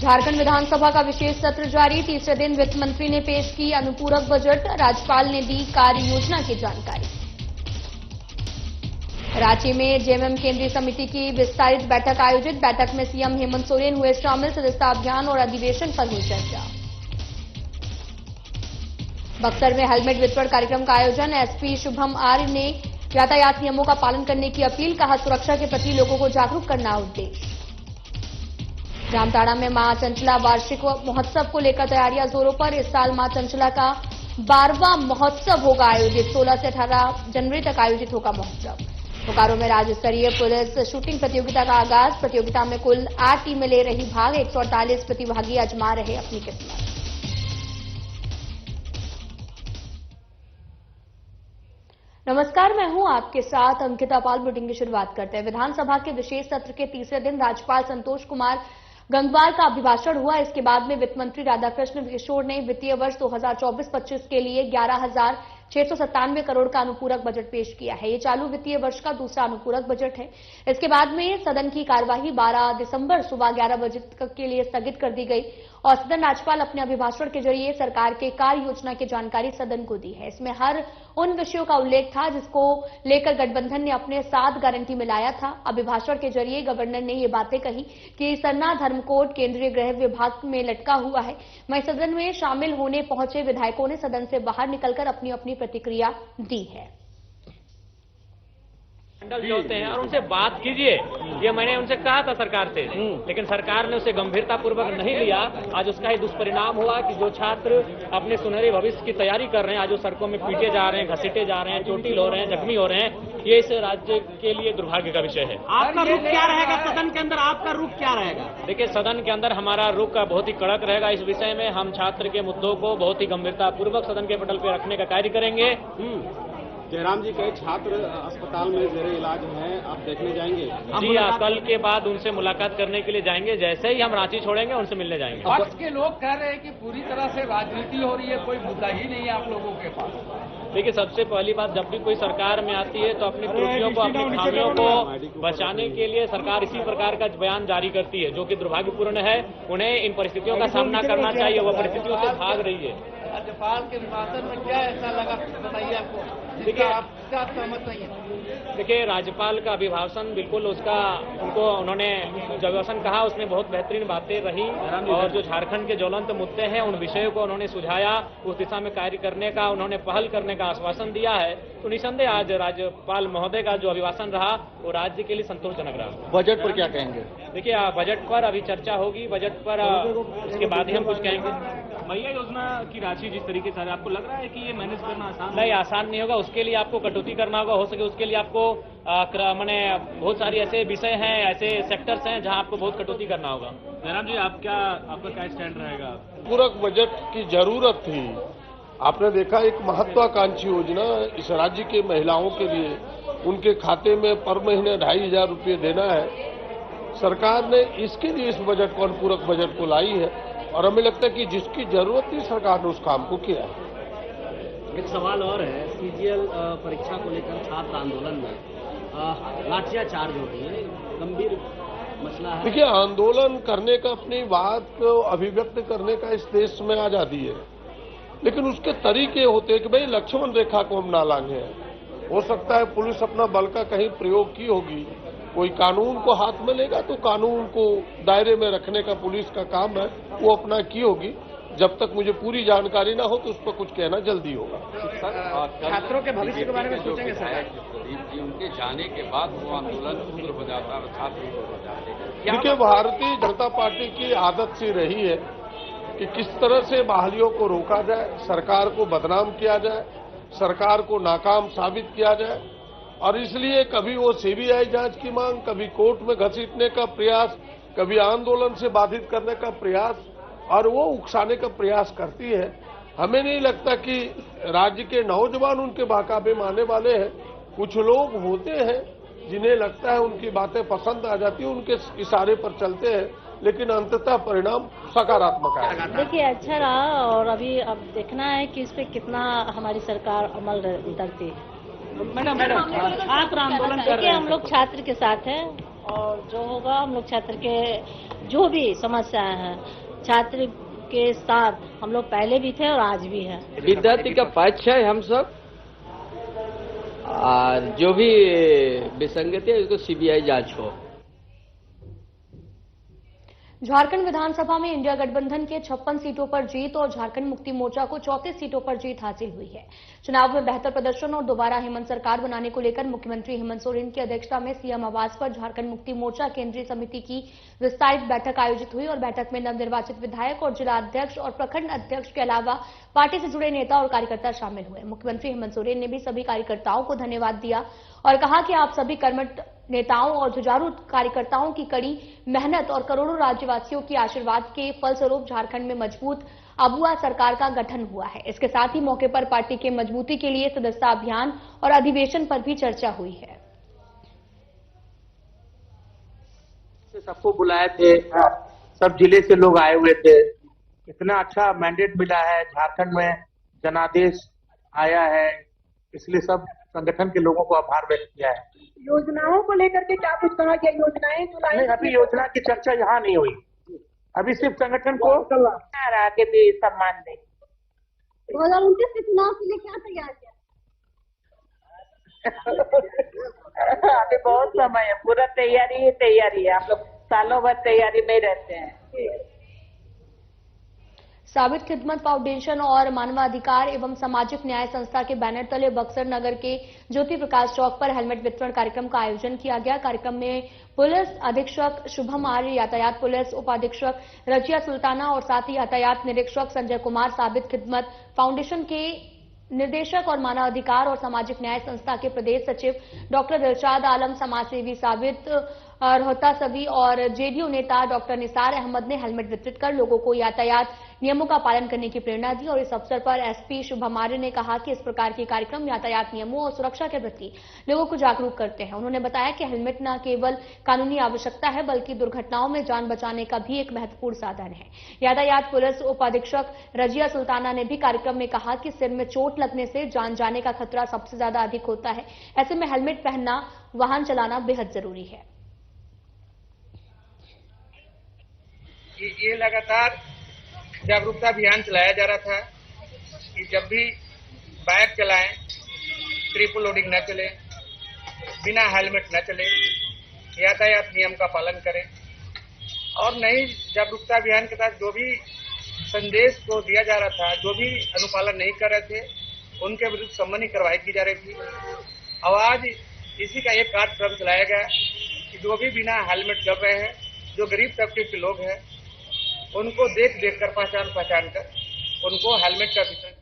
झारखंड विधानसभा का विशेष सत्र जारी। तीसरे दिन वित्त मंत्री ने पेश की अनुपूरक बजट। राज्यपाल ने दी कार्य योजना की जानकारी। रांची में जेएमएम केंद्रीय समिति की विस्तारित बैठक आयोजित। बैठक में सीएम हेमंत सोरेन हुए शामिल। सदस्यता अभियान और अधिवेशन पर हुई चर्चा। बक्सर में हेलमेट वितरण कार्यक्रम का आयोजन। एसपी शुभम आर्य ने यातायात नियमों का पालन करने की अपील। कहा, सुरक्षा के प्रति लोगों को जागरूक करना उद्देश्य। जामताड़ा में मां चंचला वार्षिक महोत्सव को लेकर तैयारियां जोरों पर। इस साल मां चंचला का 12वां महोत्सव होगा आयोजित। 16 से 18 जनवरी तक आयोजित होगा महोत्सव। बोकारो में राज्य स्तरीय पुलिस शूटिंग प्रतियोगिता का आगाज। प्रतियोगिता में कुल 8 टीमें ले रही भाग। 148 प्रतिभागी आजमा रहे अपनी किस्मत। नमस्कार, मैं हूं आपके साथ अंकिता पाल। बुलेटिन की शुरुआत करते हैं। विधानसभा के विशेष सत्र के तीसरे दिन राज्यपाल संतोष कुमार गंगवार का अभिभाषण हुआ। इसके बाद में वित्त मंत्री राधाकृष्ण किशोर ने वित्तीय वर्ष 2024-25 के लिए 11,697 करोड़ का अनुपूरक बजट पेश किया है। ये चालू वित्तीय वर्ष का दूसरा अनुपूरक बजट है। इसके बाद में सदन की कार्यवाही 12 दिसंबर सुबह 11 बजे तक के लिए स्थगित कर दी गई और सदन राज्यपाल अपने अभिभाषण के जरिए सरकार के कार्य योजना की जानकारी सदन को दी है। इसमें हर उन विषयों का उल्लेख था जिसको लेकर गठबंधन ने अपने साथ गारंटी में लाया था। अभिभाषण के जरिए गवर्नर ने ये बातें कही कि सरना धर्मकोड केंद्रीय गृह विभाग में लटका हुआ है। वहीं सदन में शामिल होने पहुंचे विधायकों ने सदन से बाहर निकलकर अपनी अपनी प्रतिक्रिया दी है। जोड़ते हैं और उनसे बात कीजिए, ये मैंने उनसे कहा था सरकार से, लेकिन सरकार ने उसे गंभीरतापूर्वक नहीं लिया। आज उसका ही दुष्परिणाम हुआ कि जो छात्र अपने सुनहरे भविष्य की तैयारी कर रहे हैं, आज वो सड़कों में पीटे जा रहे हैं, घसीटे जा रहे हैं, चोटिल हो रहे हैं, जख्मी हो रहे हैं। ये इस राज्य के लिए दुर्भाग्य का विषय है। आपका रुख क्या रहेगा सदन के अंदर? आपका रुख क्या रहेगा? देखिए, सदन के अंदर हमारा रुख बहुत ही कड़क रहेगा। इस विषय में हम छात्र के मुद्दों को बहुत ही गंभीरतापूर्वक सदन के पटल पर रखने का कार्य करेंगे। जयराम जी, कई छात्र अस्पताल में जेरे इलाज हैं, आप देखने जाएंगे? जी हाँ, कल के बाद उनसे मुलाकात करने के लिए जाएंगे। जैसे ही हम रांची छोड़ेंगे उनसे मिलने जाएंगे। पक्ष के लोग कह रहे हैं कि पूरी तरह से राजनीति हो रही है, कोई मुद्दा ही नहीं है आप लोगों के पास। देखिए, सबसे पहली बात, जब भी कोई सरकार में आती है तो अपनी त्रुटियों को, अपनी खामियों को बचाने के लिए सरकार इसी प्रकार का बयान जारी करती है, जो कि दुर्भाग्यपूर्ण है। उन्हें इन परिस्थितियों का सामना करना चाहिए। वह परिस्थितियों से भाग रही है। राज्यपाल के अभिभाषण में क्या ऐसा लगा, बताइए आपको? देखिए, आपका सहमत नहीं है? देखिए, राज्यपाल का अभिभाषण बिल्कुल उन्होंने जो अभिभाषण कहा उसमें बहुत बेहतरीन बातें रही और जो झारखंड के ज्वलंत मुद्दे हैं उन विषयों को उन्होंने सुझाया। उस दिशा में कार्य करने का उन्होंने पहल करने का आश्वासन दिया है। तो निसंदेह आज राज्यपाल महोदय का जो अभिभाषण रहा वो राज्य के लिए संतोषजनक रहा। बजट पर क्या कहेंगे? देखिए, बजट पर अभी चर्चा होगी। बजट पर इसके बाद ही हम कुछ कहेंगे। मैया योजना की राशि जिस तरीके से आपको लग रहा है कि ये मैनेज करना आसान नहीं, आसान नहीं होगा। उसके लिए आपको कटौती करना होगा। हो सके उसके लिए आपको मैंने बहुत सारी ऐसे विषय हैं, ऐसे सेक्टर्स हैं जहां आपको बहुत कटौती करना होगा। जयराम जी, आपका क्या स्टैंड रहेगा? पूरक बजट की जरूरत थी। आपने देखा, एक महत्वाकांक्षी योजना इस राज्य के महिलाओं के लिए उनके खाते में पर महीने 2,500 रुपये देना है। सरकार ने इसके लिए इस बजट को, अनुपूरक बजट को लाई है और हमें लगता है कि जिसकी जरूरत थी सरकार ने उस काम को किया है। एक सवाल और है, सीजीएल परीक्षा को लेकर छात्र आंदोलन में लाठियां चार्ज हो रही है, गंभीर मसला है। देखिए, आंदोलन करने का, अपनी बात को अभिव्यक्त करने का इस देश में आजादी है, लेकिन उसके तरीके होते हैं कि भाई लक्ष्मण रेखा को हम ना लांघे। हो सकता है पुलिस अपना बल का कहीं प्रयोग की होगी, कोई कानून को हाथ में लेगा तो कानून को दायरे में रखने का पुलिस का काम है, वो अपना की होगी। जब तक मुझे पूरी जानकारी ना हो तो उस पर कुछ कहना जल्दी होगा। छात्रों के भविष्य के बारे में सोचेंगे सर? उनके जाने के बाद वो आंदोलन उग्र हो जाता है, छात्र हो जाते हैं। देखिए, भारतीय जनता पार्टी की आदत सी रही है कि किस तरह से बहालियों को रोका जाए, सरकार को बदनाम किया जाए, सरकार को नाकाम साबित किया जाए। और इसलिए कभी वो सीबीआई जांच की मांग, कभी कोर्ट में घसीटने का प्रयास, कभी आंदोलन से बाधित करने का प्रयास और वो उकसाने का प्रयास करती है। हमें नहीं लगता कि राज्य के नौजवान उनके बहकावे में आने वाले हैं। कुछ लोग होते हैं जिन्हें लगता है उनकी बातें पसंद आ जाती है, उनके इशारे पर चलते हैं, लेकिन अंततः परिणाम सकारात्मक आएगा। देखिए, अच्छा रहा और अभी अब देखना है कि इस पे कितना हमारी सरकार अमल उतरती है। मैडम छात्र आंदोलन कर रहे देखिए, हैं। हम लोग छात्र के साथ हैं और जो होगा हम लोग छात्र के जो भी समस्याएं हैं छात्र के साथ हम लोग पहले भी थे और आज भी हैं। विद्यार्थी का पक्ष है हम सब, और जो भी विसंगति है उसको सीबीआई जांच हो। झारखंड विधानसभा में इंडिया गठबंधन के 56 सीटों पर जीत और झारखंड मुक्ति मोर्चा को 34 सीटों पर जीत हासिल हुई है। चुनाव में बेहतर प्रदर्शन और दोबारा हेमंत सरकार बनाने को लेकर मुख्यमंत्री हेमंत सोरेन की अध्यक्षता में सीएम आवास पर झारखंड मुक्ति मोर्चा केंद्रीय समिति की विस्तारित बैठक आयोजित हुई और बैठक में नवनिर्वाचित विधायक और जिला अध्यक्ष और प्रखंड अध्यक्ष के अलावा पार्टी से जुड़े नेता और कार्यकर्ता शामिल हुए। मुख्यमंत्री हेमंत सोरेन ने भी सभी कार्यकर्ताओं को धन्यवाद दिया और कहा कि आप सभी कर्मठ नेताओं और जुझारू कार्यकर्ताओं की कड़ी मेहनत और करोड़ों राज्यवासियों के आशीर्वाद के फलस्वरूप झारखंड में मजबूत अबुआ सरकार का गठन हुआ है। इसके साथ ही मौके पर पार्टी के मजबूती के लिए सदस्यता अभियान और अधिवेशन पर भी चर्चा हुई है। सबको बुलाए थे, सब जिले से लोग आए हुए थे। इतना अच्छा मैंडेट मिला है, झारखंड में जनादेश आया है, इसलिए सब संगठन के लोगों को आभार व्यक्त किया है। योजनाओं को लेकर के क्या कुछ कहा गया? योजनाएं जो लाई, अभी योजना की चर्चा यहाँ नहीं हुई, अभी सिर्फ संगठन को आगे भी सम्मान दें। 2029 के चुनाव के लिए क्या तैयार किया? अभी बहुत समय है, पूरा तैयारी ही तैयारी है। आप लोग सालों भर तैयारी में रहते हैं। साबित खिदमत फाउंडेशन और मानवाधिकार एवं सामाजिक न्याय संस्था के बैनर तले बक्सर नगर के ज्योति प्रकाश चौक पर हेलमेट वितरण कार्यक्रम का आयोजन किया गया। कार्यक्रम में पुलिस अधीक्षक शुभम आर्य, यातायात पुलिस उपाधीक्षक रजिया सुल्ताना और साथ ही यातायात निरीक्षक संजय कुमार, साबित खिदमत फाउंडेशन के निर्देशक और मानवाधिकार और सामाजिक न्याय संस्था के प्रदेश सचिव डॉक्टर दिलशाद आलम, समाजसेवी साबित रोहतासवी और जेडीयू नेता डॉक्टर निसार अहमद ने हेलमेट वितरित कर लोगों को यातायात नियमों का पालन करने की प्रेरणा दी और इस अवसर पर एसपी शुभम आर्य ने कहा कि इस प्रकार के कार्यक्रम यातायात नियमों और सुरक्षा के प्रति लोगों को जागरूक करते हैं। उन्होंने बताया कि हेलमेट न केवल कानूनी आवश्यकता है बल्कि दुर्घटनाओं में जान बचाने का भी एक महत्वपूर्ण साधन है। यातायात पुलिस उपाधीक्षक रजिया सुल्ताना ने भी कार्यक्रम में कहा कि सिर में चोट लगने से जान जाने का खतरा सबसे ज्यादा अधिक होता है, ऐसे में हेलमेट पहनना, वाहन चलाना बेहद जरूरी है। ये लगातार जागरूकता अभियान चलाया जा रहा था कि जब भी बाइक चलाएं, ट्रिपल लोडिंग न चले, बिना हेलमेट न चले, यातायात नियम का पालन करें। और नई जागरूकता अभियान के तहत जो भी संदेश को दिया जा रहा था, जो भी अनुपालन नहीं कर रहे थे, उनके विरुद्ध सम्मानी कार्रवाई की जा रही थी। और आज इसी का एक कार्यक्रम चलाया गया कि जो भी बिना हेलमेट चल रहे हैं, जो गरीब तबके के लोग हैं, उनको देख कर पहचान कर उनको हेलमेट का वितरण।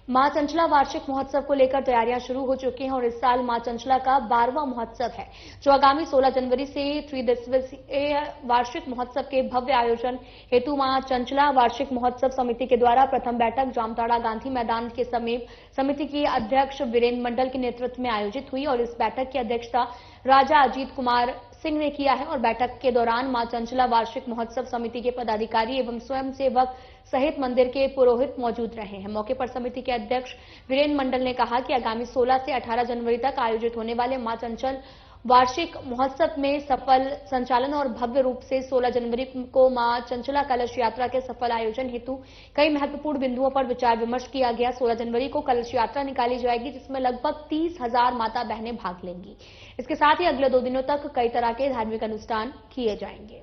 मां चंचला वार्षिक महोत्सव को लेकर तैयारियां शुरू हो चुकी हैं और इस साल मां चंचला का 12वां महोत्सव है, जो आगामी 16 जनवरी से 3 दिवसीय वार्षिक महोत्सव के भव्य आयोजन हेतु मां चंचला वार्षिक महोत्सव समिति के द्वारा प्रथम बैठक जामताड़ा गांधी मैदान के समीप समिति के अध्यक्ष वीरेंद्र मंडल के नेतृत्व में आयोजित हुई और इस बैठक की अध्यक्षता राजा अजीत कुमार सिंह ने किया है और बैठक के दौरान मां चंचला वार्षिक महोत्सव समिति के पदाधिकारी एवं स्वयंसेवक सहित मंदिर के पुरोहित मौजूद रहे हैं। मौके पर समिति के अध्यक्ष वीरेंद्र मंडल ने कहा कि आगामी 16 से 18 जनवरी तक आयोजित होने वाले मां चंचल वार्षिक महोत्सव में सफल संचालन और भव्य रूप से 16 जनवरी को मां चंचला कलश यात्रा के सफल आयोजन हेतु कई महत्वपूर्ण बिंदुओं पर विचार विमर्श किया गया। 16 जनवरी को कलश यात्रा निकाली जाएगी, जिसमें लगभग 30,000 माता बहनें भाग लेंगी। इसके साथ ही अगले 2 दिनों तक कई तरह के धार्मिक अनुष्ठान किए जाएंगे।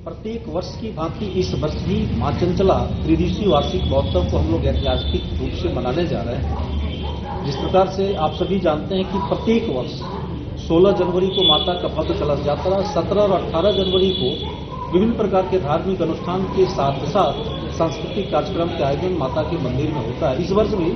प्रत्येक वर्ष की भांति इस वर्ष भी मां चंचला त्रिदिवसीय वार्षिक महोत्सव को हम लोग ऐतिहासिक रूप से मनाने जा रहे हैं। जिस प्रकार से आप सभी जानते हैं कि प्रत्येक वर्ष 16 जनवरी को माता का भव्य कलश यात्रा, 17 और 18 जनवरी को विभिन्न प्रकार के धार्मिक अनुष्ठान के साथ साथ सांस्कृतिक कार्यक्रम के आयोजन माता के मंदिर में होता है। इस वर्ष भी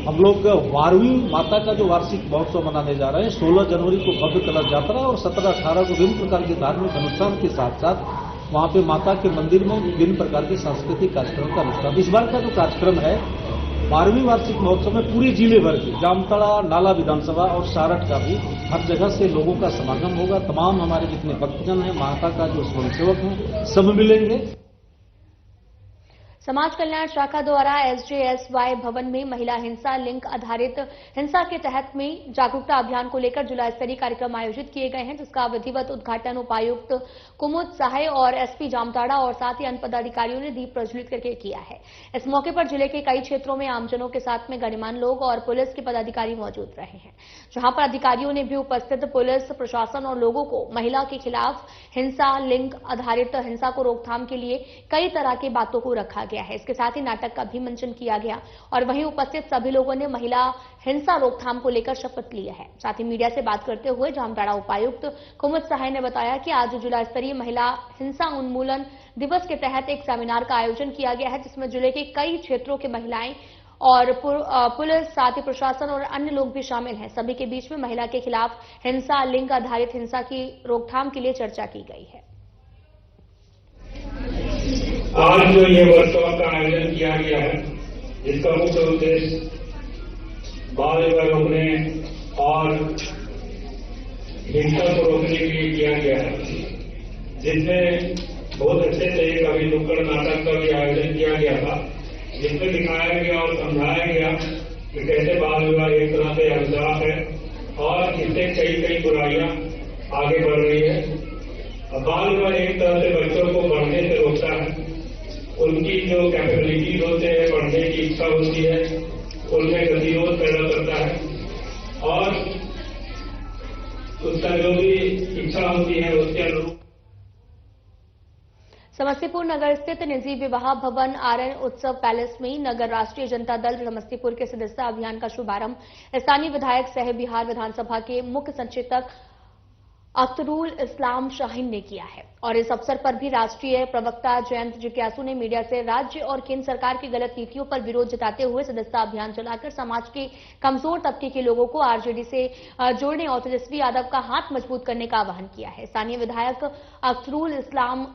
हम लोग 12वीं माता का जो वार्षिक महोत्सव मनाने जा रहे हैं। 16 जनवरी को भव्य कलश यात्रा और 17-18 को विभिन्न प्रकार के धार्मिक अनुष्ठान के साथ साथ वहां पे माता के मंदिर में विभिन्न प्रकार के सांस्कृतिक कार्यक्रम का अनुष्ठान। इस बार का जो कार्यक्रम है 12वीं वार्षिक महोत्सव में पूरे जिले भर के जामताड़ा, नाला विधानसभा और सारठ का भी हर जगह से लोगों का समागम होगा। तमाम हमारे जितने भक्तजन हैं, माता का जो स्वयंसेवक हैं, सब मिलेंगे। समाज कल्याण शाखा द्वारा SJSY भवन में महिला हिंसा लिंग आधारित हिंसा के तहत में जागरूकता अभियान को लेकर जिला स्तरीय कार्यक्रम आयोजित किए गए हैं, जिसका विधिवत उद्घाटन उपायुक्त कुमुद सहाय और SP जामताड़ा और साथ ही अन्य पदाधिकारियों ने दीप प्रज्वलित करके किया है। इस मौके पर जिले के कई क्षेत्रों में आमजनों के साथ में गणमान्य लोग और पुलिस के पदाधिकारी मौजूद रहे हैं, जहां पर अधिकारियों ने भी उपस्थित पुलिस प्रशासन और लोगों को महिला के खिलाफ हिंसा लिंग आधारित हिंसा को रोकथाम के लिए कई तरह की बातों को रखा गया है। इसके साथ ही नाटक का भी मंचन किया गया और वहीं उपस्थित सभी लोगों ने महिला हिंसा रोकथाम को लेकर शपथ लिया है। साथ ही मीडिया से बात करते हुए जामताड़ा उपायुक्त कुमुद सहाय ने बताया कि आज जिला स्तरीय महिला हिंसा उन्मूलन दिवस के तहत एक सेमिनार का आयोजन किया गया है, जिसमें जिले के कई क्षेत्रों के महिलाएं और पुलिस साथ ही प्रशासन और अन्य लोग भी शामिल हैं। सभी के बीच में महिला के खिलाफ हिंसा लिंग आधारित हिंसा की रोकथाम के लिए चर्चा की गई है। आज जो ये वर्कशॉप का आयोजन किया गया है, इसका मुख्य उद्देश्य बाल विवाह रोकने और हिंसा को रोकने के लिए किया गया है, जिसमें बहुत अच्छे से एक अभी नुक्कड़ नाटक का भी आयोजन किया गया था, जिसमें दिखाया गया और समझाया गया कि कैसे बाल विवाह एक तरह से अभिशाप है और इससे कई बुराइयां आगे बढ़ रही है। बाल विवाह एक तरह से बच्चों को बढ़ने से रोकता है, उनकी जो कैपेबिलिटीज होते हैं, पढ़ने की इच्छा होती है, उनमें गतिरोध पैदा करता है और उसका जो भी इच्छा होती है उसके अनुरूप। समस्तीपुर नगर स्थित निजी विवाह भवन आर्यन उत्सव पैलेस में नगर राष्ट्रीय जनता दल समस्तीपुर के सदस्यता अभियान का शुभारंभ स्थानीय विधायक सह बिहार विधानसभा के मुख्य संचितक अख्तरुल इस्लाम शाहीन ने किया है और इस अवसर पर भी राष्ट्रीय प्रवक्ता जयंत जिज्ञासु ने मीडिया से राज्य और केंद्र सरकार की गलत नीतियों पर विरोध जताते हुए सदस्यता अभियान चलाकर समाज के कमजोर तबके के लोगों को आरजेडी से जोड़ने और तेजस्वी यादव का हाथ मजबूत करने का आह्वान किया है। स्थानीय विधायक अख्तरुल इस्लाम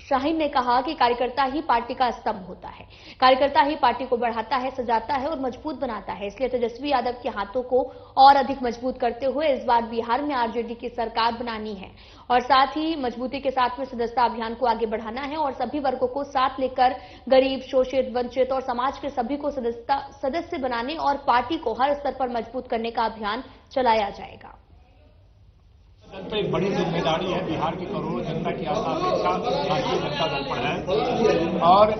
शाहीन ने कहा कि कार्यकर्ता ही पार्टी का स्तंभ होता है, कार्यकर्ता ही पार्टी को बढ़ाता है, सजाता है और मजबूत बनाता है। इसलिए तेजस्वी यादव के हाथों को और अधिक मजबूत करते हुए इस बार बिहार में आरजेडी की सरकार बनानी है और साथ ही मजबूती के साथ में सदस्यता अभियान को आगे बढ़ाना है और सभी वर्गों को साथ लेकर गरीब, शोषित, वंचित और समाज के सभी को सदस्य बनाने और पार्टी को हर स्तर पर मजबूत करने का अभियान चलाया जाएगा। तो एक बड़ी जिम्मेदारी है, बिहार की करोड़ों जनता की आशा अपेक्षा राष्ट्रीय जनता दल पर है और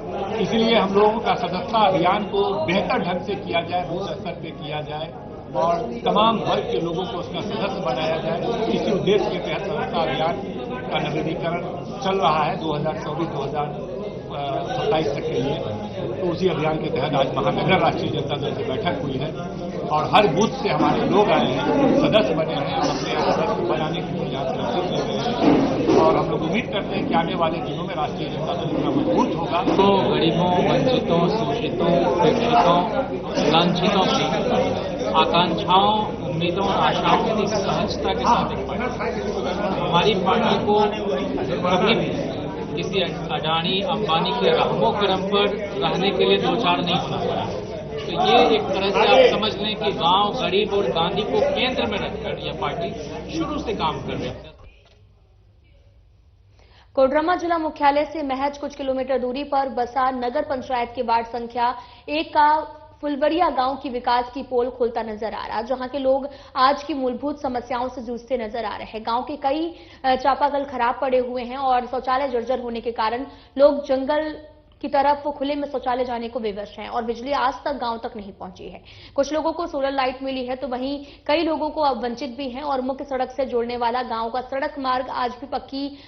इसलिए हम लोगों का सदस्यता अभियान को बेहतर ढंग से किया जाए, बूथ स्तर पे किया जाए और तमाम वर्ग के लोगों को उसका सदस्य बनाया जाए। इसी उद्देश्य के तहत सदस्यता अभियान का नवीनीकरण चल रहा है 2024-2027 तक के लिए। तो उसी अभियान के तहत आज महानगर राष्ट्रीय जनता दल की बैठक हुई है और हर बूथ से हमारे लोग आए हैं, सदस्य बने हैं, अपने सदस्य बनाने के लिए यहाँ सुरक्षित ले रहे हैं और हम लोग उम्मीद करते हैं कि आने वाले दिनों में राष्ट्रीय जनता दल इतना मजबूत होगा। तो गरीबों, वंचितों, शोषितों, उपेक्षितों, लांछितों की आकांक्षाओं, उम्मीदों और आशाओं की सहजता के साथ एक पार्टी, हमारी पार्टी को कभी भी किसी अडानी अंबानी के रहमो करम पर रहने के लिए दो चार नहीं होना पड़ा। तो ये एक तरह से आप समझ लें कि गांव, गरीब और गांधी को केंद्र में रखकर यह पार्टी शुरू से काम कर रही है। कोडरमा जिला मुख्यालय से महज कुछ किलोमीटर दूरी पर बसा नगर पंचायत के वार्ड संख्या 1 का फुलवरिया गांव की विकास की पोल खोलता नजर आ रहा, जहां के लोग आज की मूलभूत समस्याओं से जूझते नजर आ रहे हैं। गांव के कई चापाकल खराब पड़े हुए हैं और शौचालय जर्जर होने के कारण लोग जंगल की तरफ खुले में शौचालय जाने को विवश हैं और बिजली आज तक गांव तक नहीं पहुंची है। कुछ लोगों को सोलर लाइट मिली है तो वहीं कई लोगों को अब वंचित भी हैं और मुख्य सड़क से जोड़ने वाला गांव का सड़क मार्ग आज भी पक्की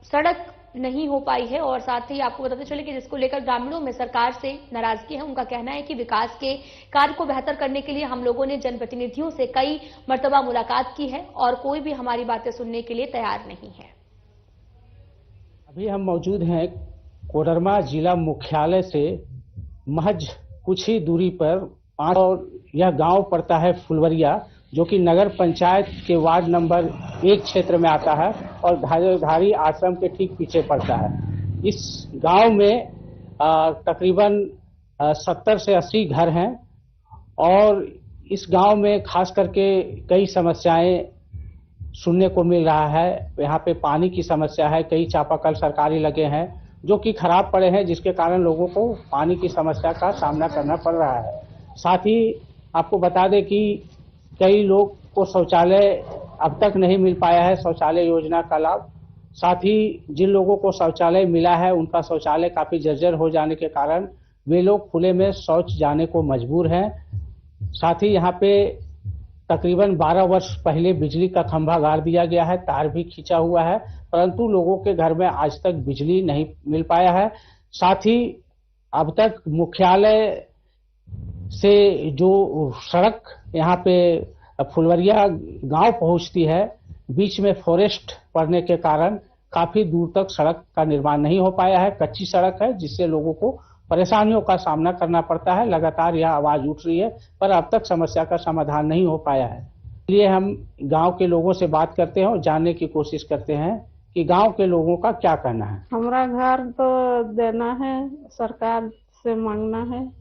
सड़क नहीं हो पाई है और साथ ही आपको बताते चले कि जिसको लेकर ग्रामीणों में सरकार से नाराजगी है। उनका कहना है कि विकास के कार्य को बेहतर करने के लिए हम लोगों ने जनप्रतिनिधियों से कई मर्तबा मुलाकात की है और कोई भी हमारी बातें सुनने के लिए तैयार नहीं है। अभी हम मौजूद हैं कोडरमा जिला मुख्यालय से महज कुछ ही दूरी पर और यह गांव पड़ता है फुलवरिया, जो कि नगर पंचायत के वार्ड नंबर 1 क्षेत्र में आता है और धारी आश्रम के ठीक पीछे पड़ता है। इस गांव में तकरीबन 70 से 80 घर हैं और इस गांव में खास करके कई समस्याएं सुनने को मिल रहा है। यहाँ पे पानी की समस्या है, कई चापाकल सरकारी लगे हैं जो कि खराब पड़े हैं, जिसके कारण लोगों को पानी की समस्या का सामना करना पड़ रहा है। साथ ही आपको बता दें कि कई लोग को शौचालय अब तक नहीं मिल पाया है, शौचालय योजना का लाभ। साथ ही जिन लोगों को शौचालय मिला है उनका शौचालय काफी जर्जर हो जाने के कारण वे लोग खुले में शौच जाने को मजबूर हैं। साथ ही यहाँ पे तकरीबन 12 वर्ष पहले बिजली का खंभा गाड़ दिया गया है, तार भी खींचा हुआ है, परंतु लोगों के घर में आज तक बिजली नहीं मिल पाया है। साथ ही अब तक मुख्यालय से जो सड़क यहाँ पे फुलवरिया गांव पहुंचती है, बीच में फॉरेस्ट पड़ने के कारण काफी दूर तक सड़क का निर्माण नहीं हो पाया है। कच्ची सड़क है, जिससे लोगों को परेशानियों का सामना करना पड़ता है। लगातार यह आवाज उठ रही है, पर अब तक समस्या का समाधान नहीं हो पाया है। इसलिए हम गांव के लोगों से बात करते हैं और जानने की कोशिश करते हैं कि गांव के लोगों का क्या कहना है। हमारा घर तो देना है, सरकार से मांगना है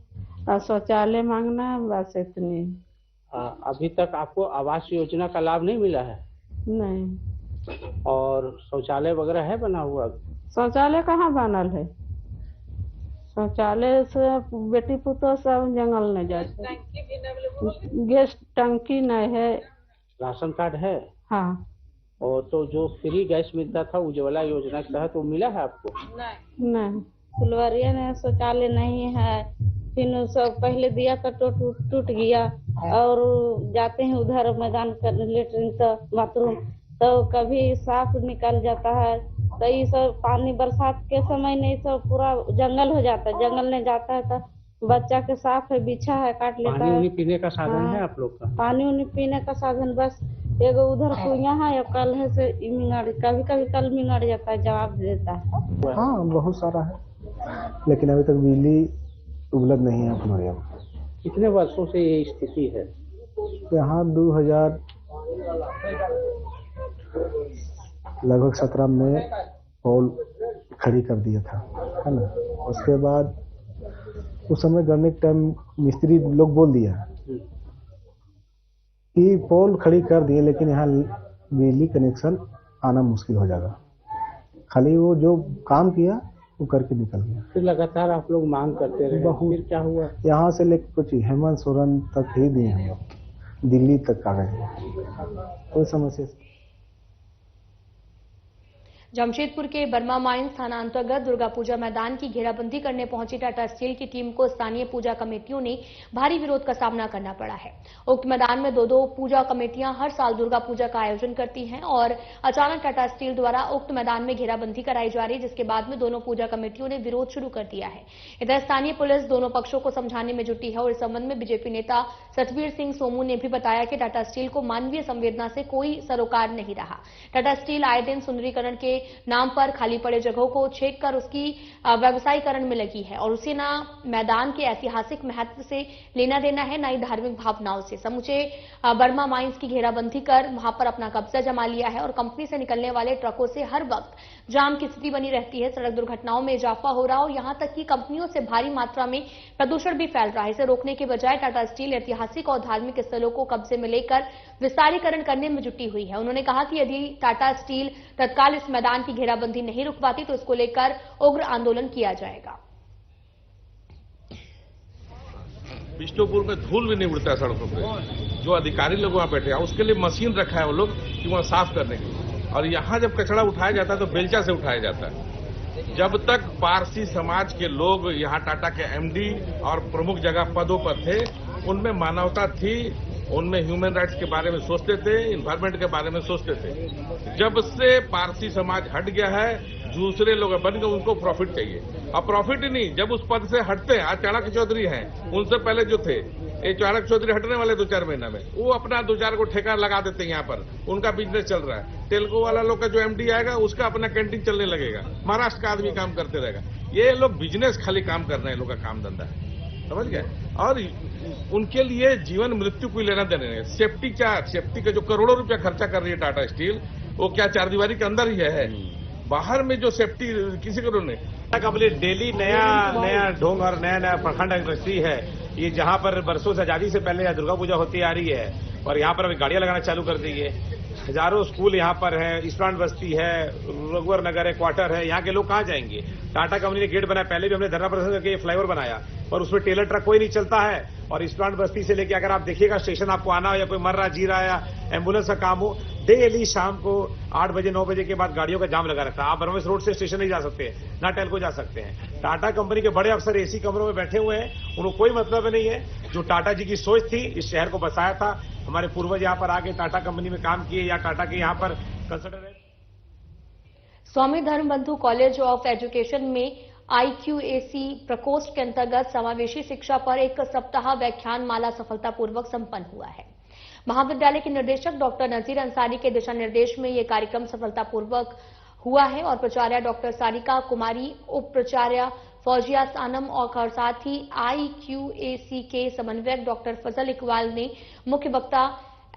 और शौचालय मांगना है, बस इतनी। अभी तक आपको आवास योजना का लाभ नहीं मिला है? नहीं। और शौचालय वगैरह है बना हुआ? शौचालय कहाँ बनल है? शौचालय से बेटी पुतो सब जंगल न जाते। गैस टंकी नहीं है। राशन कार्ड है? हाँ। और तो जो फ्री गैस मिलता था उज्ज्वला योजना के तहत, वो मिला है आपको? नहीं। फुलवरिया में शौचालय नहीं है, फिर सब पहले दिया था टूट गया, और जाते हैं उधर मैदान करने लेटरिन तो बाथरूम तो कभी साफ निकल जाता है, तो ये सब पानी बरसात के समय नहीं, सब पूरा जंगल हो जाता है। जंगल नहीं जाता है तो बच्चा के साफ है, बिछा है, काट लेता है। पानी उन्हीं पीने का साधन है आप लोग का? पानी उन्हीं पीने का साधन बस एगो उधर कुइया है, या कल है से कभी कभी कल मिंगड़ जाता है, जवाब देता है। हाँ, बहुत सारा है, लेकिन अभी तक बिजली उपलब्ध नहीं है फुलवरिया में। कितने वर्षों से ये स्थिति है? यहाँ 2017 में पोल खड़ी कर दिया था, है ना। उसके बाद उस समय गन्ने के टाइम मिस्त्री लोग बोल दिया कि पोल खड़ी कर दिए, लेकिन यहाँ बिजली कनेक्शन आना मुश्किल हो जाएगा। खाली वो जो काम किया वो करके निकल गया। फिर लगातार आप लोग मांग करते रहे, फिर क्या हुआ? यहाँ से लेकर कुछ हेमंत सोरेन तक ही दिए हम लोग, दिल्ली तक आ गए, कोई समस्या। जमशेदपुर के बर्मा माइंस थाना अंतर्गत दुर्गा पूजा मैदान की घेराबंदी करने पहुंची टाटा स्टील की टीम को स्थानीय पूजा कमेटियों ने भारी विरोध का सामना करना पड़ा है। उक्त मैदान में दो पूजा कमेटियां हर साल दुर्गा पूजा का आयोजन करती हैं और अचानक टाटा स्टील द्वारा उक्त मैदान में घेराबंदी कराई जा रही, जिसके बाद में दोनों पूजा कमेटियों ने विरोध शुरू कर दिया है। इधर स्थानीय पुलिस दोनों पक्षों को समझाने में जुटी है और इस संबंध में बीजेपी नेता सतवीर सिंह सोमू ने भी बताया कि टाटा स्टील को मानवीय संवेदना से कोई सरोकार नहीं रहा। टाटा स्टील आए दिन सुंदरीकरण के नाम पर खाली पड़े जगहों को छेक कर उसकी व्यवसायीकरण में लगी है और उसे ना मैदान के ऐतिहासिक महत्व से लेना देना है, ना ही धार्मिक भावनाओं से। समूचे बर्मा माइंस की घेराबंदी कर वहां पर अपना कब्जा जमा लिया है और कंपनी से निकलने वाले ट्रकों से हर वक्त जाम की स्थिति बनी रहती है। सड़क दुर्घटनाओं में इजाफा हो रहा और यहां तक कि कंपनियों से भारी मात्रा में प्रदूषण भी फैल रहा है। इसे रोकने के बजाय टाटा स्टील ऐतिहासिक और धार्मिक स्थलों को कब्जे में लेकर विस्तारीकरण करने में जुटी हुई है। उन्होंने कहा कि यदि टाटा स्टील तत्काल इस मैदान की घेराबंदी नहीं रुक पाती तो इसको लेकर उग्र आंदोलन किया जाएगा। बिष्णुपुर में धूल भी नहीं उड़ता है सड़कों पे। जो अधिकारी लोग वहां बैठे हैं उसके लिए मशीन रखा है वो लोग कि वहां साफ करने के लिए, और यहाँ जब कचरा उठाया जाता है तो बेलचा से उठाया जाता है। जब तक पारसी समाज के लोग यहाँ टाटा के एमडी और प्रमुख जगह पदों पर थे, उनमें मानवता थी, उनमें ह्यूमन राइट्स के बारे में सोचते थे, इन्वायरमेंट के बारे में सोचते थे। जब से पारसी समाज हट गया है, दूसरे लोग बन गए, उनको प्रॉफिट चाहिए। अब प्रॉफिट ही नहीं, जब उस पद से हटते हैं, आज चाणक्य चौधरी हैं, उनसे पहले जो थे, ये चाणक्य चौधरी हटने वाले 2-4 महीना में, वो अपना 2-4 को ठेका लगा देते हैं यहाँ पर, उनका बिजनेस चल रहा है। तेलुगु वाला लोग का जो एमडी आएगा उसका अपना कैंटीन चलने लगेगा, महाराष्ट्र का आदमी काम करते रहेगा। ये लोग बिजनेस खाली काम कर रहे हैं, लोग का काम धंधा है, समझ गए। और उनके लिए जीवन मृत्यु कोई लेना देना नहीं। सेफ्टी क्या, सेफ्टी का जो करोड़ों रुपया खर्चा कर रही है टाटा स्टील, वो क्या चार दीवारी के अंदर ही है? बाहर में जो सेफ्टी किसी को नहीं। कंपनी डेली नया ढोंग और नया प्रखंड इंडस्ट्री है ये, जहां पर बरसों से आजादी से पहले दुर्गा पूजा होती आ रही है और यहाँ पर अभी गाड़ियां लगाना चालू कर दी है। हजारों स्कूल यहाँ पर है, ईस्टर्न बस्ती है, रघुवर नगर है, क्वार्टर है, यहाँ के लोग कहाँ जाएंगे? टाटा कंपनी ने गेट बनाया, पहले भी हमने धरना प्रदर्शन करके ये फ्लाईओवर बनाया, पर उसमें टेलर ट्रक कोई नहीं चलता है। और ईस्टर्न बस्ती से लेके अगर आप देखिएगा स्टेशन आपको आना हो या कोई मर रहा जी रहा या एम्बुलेंस का काम हो, डेली शाम को 8 बजे 9 बजे के बाद गाड़ियों का जाम लगा रहता है। आप ब्रह्मेश रोड से स्टेशन नहीं जा सकते, ना टेलको जा सकते हैं। टाटा कंपनी के बड़े अफसर एसी कमरों में बैठे हुए हैं, उनको कोई मतलब नहीं है। जो टाटा जी की सोच थी, इस शहर को बसाया था, हमारे पूर्वज यहाँ पर आके टाटा कंपनी में काम किए या टाटा के यहाँ पर consultant. Swami Dharmabandhu college of education में IQAC प्रकोष्ठ के अंतर्गत समावेशी शिक्षा पर एक सप्ताह व्याख्यान माला सफलतापूर्वक संपन्न हुआ है। महाविद्यालय के निदेशक डॉक्टर नजीर अंसारी के दिशा निर्देश में यह कार्यक्रम सफलतापूर्वक हुआ है और प्राचार्य डॉक्टर सारिका कुमारी, उप प्राचार्य फौजिया सानम और साथ ही IQAC के समन्वयक डॉक्टर फजल इकबाल ने मुख्य वक्ता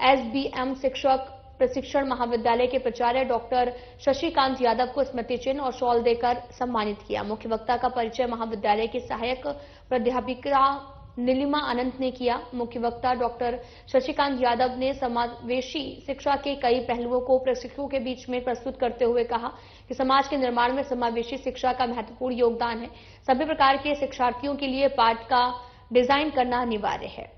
SBM शिक्षक प्रशिक्षण महाविद्यालय के प्राचार्य डॉक्टर शशिकांत यादव को स्मृति चिन्ह और शॉल देकर सम्मानित किया। मुख्य वक्ता का परिचय महाविद्यालय की सहायक प्राध्यापिका नीलिमा आनंद ने किया। मुख्य वक्ता डॉक्टर शशिकांत यादव ने समावेशी शिक्षा के कई पहलुओं को प्रशिक्षुओं के बीच में प्रस्तुत करते हुए कहा कि समाज के निर्माण में समावेशी शिक्षा का महत्वपूर्ण योगदान है। सभी प्रकार के शिक्षार्थियों के लिए पाठ का डिजाइन करना अनिवार्य है।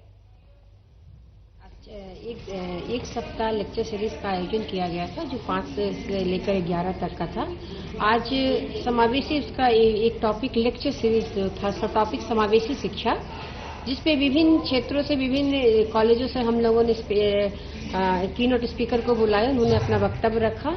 एक सप्ताह लेक्चर सीरीज का आयोजन किया गया था जो 5 से लेकर 11 तक का था। आज समावेशी उसका एक टॉपिक लेक्चर सीरीज था, टॉपिक समावेशी शिक्षा, जिसपे विभिन्न क्षेत्रों से विभिन्न कॉलेजों से हम लोगों ने कीनोट स्पीकर को बुलाया, उन्होंने अपना वक्तव्य रखा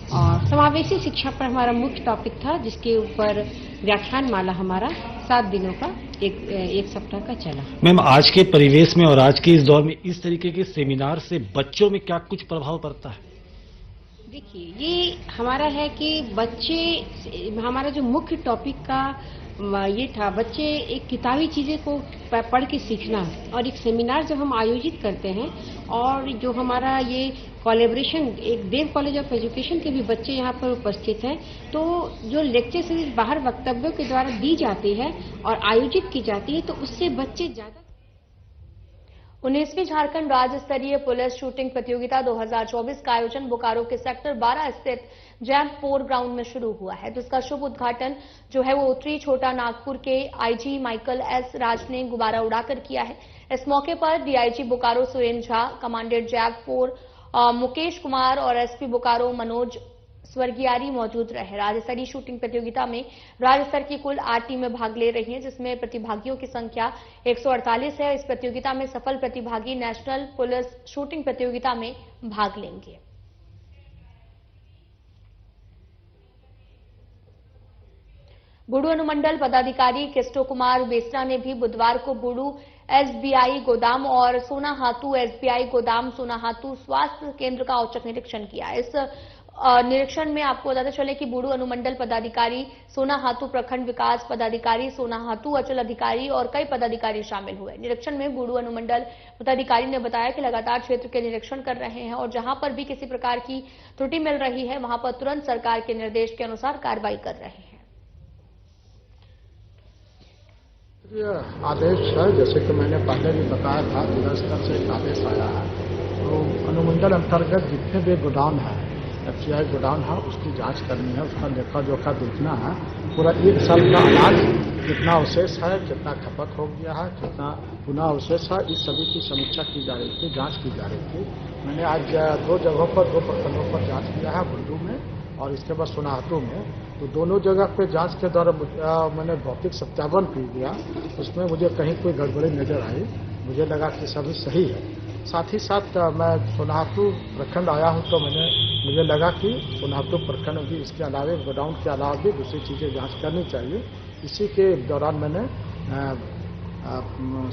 और समावेशी शिक्षा पर हमारा मुख्य टॉपिक था, जिसके ऊपर व्याख्यान माला हमारा 7 दिनों का एक सप्ताह का चला। मैम, आज के परिवेश में और आज के इस दौर में इस तरीके के सेमिनार से बच्चों में क्या कुछ प्रभाव पड़ता है? देखिए, ये हमारा है कि बच्चे, हमारा जो मुख्य टॉपिक का ये था, बच्चे एक किताबी चीजें को पढ़ के सीखना, और एक सेमिनार जब हम आयोजित करते हैं और जो हमारा ये कोलैबोरेशन, एक देव कॉलेज ऑफ एजुकेशन के भी बच्चे यहाँ पर उपस्थित हैं, तो जो लेक्चर सीरीज बाहर वक्तव्यों के द्वारा दी जाती है और आयोजित की जाती है, तो उससे बच्चे ज्यादा। 19वीं झारखंड राज्य स्तरीय पुलिस शूटिंग प्रतियोगिता 2024 का आयोजन बोकारो के सेक्टर 12 स्थित जैम्प 4 ग्राउंड में शुरू हुआ है, जिसका शुभ उद्घाटन जो है वो उत्तरी छोटा नागपुर के IG माइकल S राज ने गुब्बारा उड़ाकर किया है। इस मौके पर DIG Bokaro Surendra Jha, commandant XAMPP 4 Mukesh Kumar और SP बोकारो मनोज स्वर्गियारी मौजूद रहे। राज्य स्तरीय शूटिंग प्रतियोगिता में राज्य स्तर की कुल 8 टीमें भाग ले रही हैं, जिसमें प्रतिभागियों की संख्या 148 है। इस प्रतियोगिता में सफल प्रतिभागी नेशनल पुलिस शूटिंग प्रतियोगिता में भाग लेंगे। बुडू अनुमंडल पदाधिकारी किस्टो कुमार बेसरा ने भी बुधवार को बुडू SBI गोदाम और सोनाहातू SBI गोदाम सोनाहातू स्वास्थ्य केंद्र का औचक निरीक्षण किया। इस निरीक्षण में आपको बताते चले कि बुडू अनुमंडल पदाधिकारी, सोनाहातू प्रखंड विकास पदाधिकारी, सोनाहातू अंचल अधिकारी और कई पदाधिकारी शामिल हुए। निरीक्षण में बुडू अनुमंडल पदाधिकारी ने बताया कि लगातार क्षेत्र के निरीक्षण कर रहे हैं और जहां पर भी किसी प्रकार की त्रुटि मिल रही है, वहां पर तुरंत सरकार के निर्देश के अनुसार कार्रवाई कर रहे हैं। आदेश है, जैसे कि मैंने पहले भी बताया था, जिला स्तर से एक आदेश आया है, तो अनुमंडल अंतर्गत जितने भी गोदाम है, FCI गोदाम है, उसकी जांच करनी है, उसका लेखा जोखा देखना है। पूरा 1 साल का अनाज कितना अवशेष है, कितना खपत हो गया है, कितना पुनः अवशेष है, इस सभी की समीक्षा की जा रही थी, जांच की जा रही थी। मैंने आज 2 जगहों पर, 2 प्रखंडों पर जांच किया है, बुंडू में और इसके बाद सोनाहातू में। तो दोनों जगह पे जांच के द्वारा मैंने भौतिक सत्यापन की गया, उसमें मुझे कहीं कोई गड़बड़ी नजर आई, मुझे लगा कि सभी सही है। साथ ही साथ मैं सोनाहातू प्रखंड आया हूं, तो मुझे लगा कि सोनाहातू प्रखंड भी इसके अलावा, गोडाउन के अलावा भी दूसरी चीजें जांच करनी चाहिए। इसी के दौरान मैंने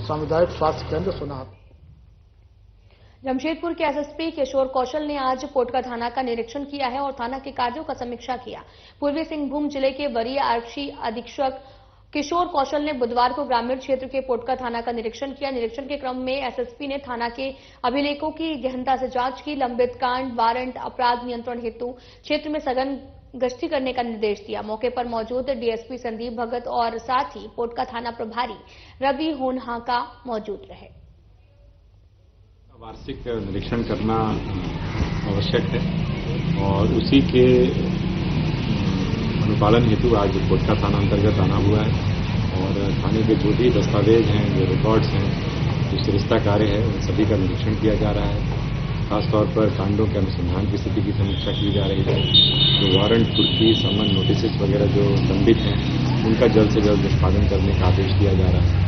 सामुदायिक स्वास्थ्य केंद्र सोनाहातू। जमशेदपुर के SSP किशोर कौशल ने आज पोटका थाना का निरीक्षण किया है और थाना के कार्यों का समीक्षा किया। पूर्वी सिंहभूम जिले के वरीय आरक्षी अधीक्षक किशोर कौशल ने बुधवार को ग्रामीण क्षेत्र के पोटका थाना का निरीक्षण किया। निरीक्षण के क्रम में SSP ने थाना के अभिलेखों की गहनता से जांच की, लंबित कांड, वारंट, अपराध नियंत्रण हेतु क्षेत्र में सघन गश्ती करने का निर्देश दिया। मौके पर मौजूद DSP संदीप भगत और साथ ही पोटका थाना प्रभारी रवि होनहाका मौजूद रहे। वार्षिक निरीक्षण करना आवश्यक है और उसी के अनुपालन हेतु आज कोटका थाना अंतर्गत आना हुआ है और थाने के जो भी दस्तावेज हैं, जो रिकॉर्ड्स हैं, जो सरिस्ता कार्य है, उन सभी का निरीक्षण किया जा रहा है। खासतौर पर कांडों के अनुसंधान की स्थिति की समीक्षा की जा रही है। जो वारंट, कुर्की, समन, नोटिस वगैरह जो लंबित हैं, उनका जल्द से जल्द निष्पादन करने का आदेश दिया जा रहा है।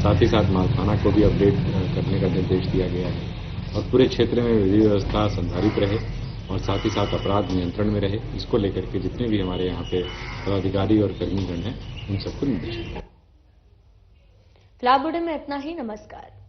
साथ ही साथ थाना को भी अपडेट करने का निर्देश दिया गया है और पूरे क्षेत्र में विधि व्यवस्था संधारित रहे और साथ ही साथ अपराध नियंत्रण में रहे, इसको लेकर के जितने भी हमारे यहाँ पे पदाधिकारी और कर्मीगण हैं, उन सबको निर्देश दिया। फिलहाल बुलेटिन में इतना ही। नमस्कार।